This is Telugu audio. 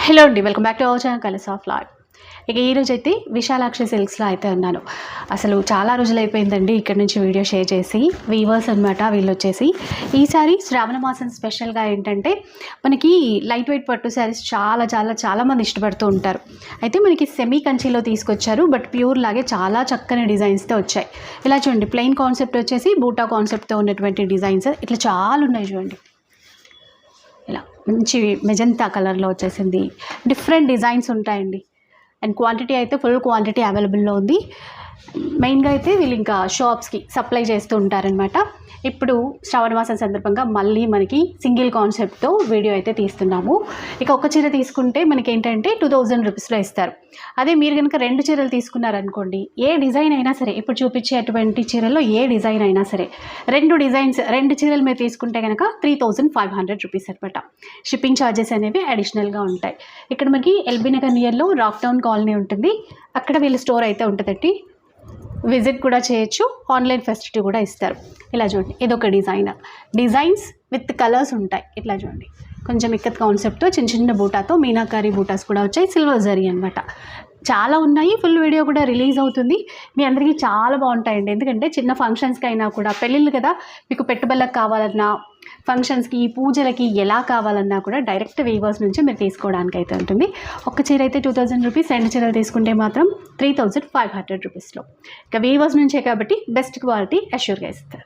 హలో అండి, welcome back to our channel colours of life. ఇక ఈరోజు అయితే విశాలాక్షి సిల్క్స్లో అయితే ఉన్నాను. అసలు చాలా రోజులు అయిపోయిందండి ఇక్కడ నుంచి వీడియో షేర్ చేసి. వీవర్స్ అనమాట వీళ్ళు వచ్చేసి. ఈసారి శ్రావణ మాసం స్పెషల్గా ఏంటంటే మనకి లైట్ వెయిట్ పట్టు శారీస్ చాలా చాలా చాలామంది ఇష్టపడుతూ ఉంటారు. అయితే మనకి సెమీ కంచిలో తీసుకొచ్చారు, బట్ ప్యూర్ లాగే చాలా చక్కని డిజైన్స్తో వచ్చాయి. ఇలా చూడండి, ప్లెయిన్ కాన్సెప్ట్ వచ్చేసి బూటా కాన్సెప్ట్తో ఉన్నటువంటి డిజైన్స్ ఇట్లా చాలా ఉన్నాయి చూడండి. ఇలా మంచి మెజంతా కలర్లో వచ్చేసింది. డిఫరెంట్ డిజైన్స్ ఉంటాయండి. అండ్ క్వాంటిటీ అయితే ఫుల్ క్వాంటిటీ అవైలబుల్లో ఉంది. మెయిన్గా అయితే వీళ్ళు ఇంకా షాప్స్కి సప్లై చేస్తూ ఉంటారనమాట. ఇప్పుడు శ్రావణ మాసం సందర్భంగా మళ్ళీ మనకి సింగిల్ కాన్సెప్ట్తో వీడియో అయితే తీస్తున్నాము. ఇక ఒక చీర తీసుకుంటే మనకి ఏంటంటే 2000 రూపీస్లో ఇస్తారు. అదే మీరు కనుక 2 చీరలు తీసుకున్నారనుకోండి, ఏ డిజైన్ అయినా సరే, ఇప్పుడు చూపించేటువంటి చీరల్లో ఏ డిజైన్ అయినా సరే 2 చీరలు మీరు తీసుకుంటే కనుక 3500 రూపీస్ అనమాట. షిప్పింగ్ ఛార్జెస్ అనేవి అడిషనల్గా ఉంటాయి. ఇక్కడ మనకి ఎల్బీ నగర్ నియర్లో రాక్ టౌన్ కాలనీ ఉంటుంది. అక్కడ వీళ్ళ స్టోర్ అయితే ఉంటుందండి. విజిట్ కూడా చేయొచ్చు, ఆన్లైన్ ఫెసిలిటీ కూడా ఇస్తారు. ఇలా చూడండి, ఇదొక డిజైన్స్ విత్ కలర్స్ ఉంటాయి. ఇట్లా చూడండి, కొంచెం ఇక్కత్ కాన్సెప్ట్తో చిన్న చిన్న బూటాతో మీనాకారి బూటాస్ కూడా వచ్చాయి. సిల్వర్ జరీ అనమాట. చాలా ఉన్నాయి. ఫుల్ వీడియో కూడా రిలీజ్ అవుతుంది. మీ అందరికీ చాలా బాగుంటాయండి. ఎందుకంటే చిన్న ఫంక్షన్స్కి అయినా కూడా, పెళ్ళిళ్ళు కదా, మీకు పెట్టుబడులకు కావాలన్నా, ఫంక్షన్స్కి, పూజలకి ఎలా కావాలన్నా కూడా డైరెక్ట్ వీవర్స్ నుంచి మీరు తీసుకోవడానికి అయితే ఉంటుంది. ఒక చీర అయితే 2000 రూపీస్, 2 చీరలు తీసుకుంటే మాత్రం 3500 రూపీస్లో. ఇక వీవర్స్ నుంచే కాబట్టి బెస్ట్ క్వాలిటీ అష్యూర్గా ఇస్తారు.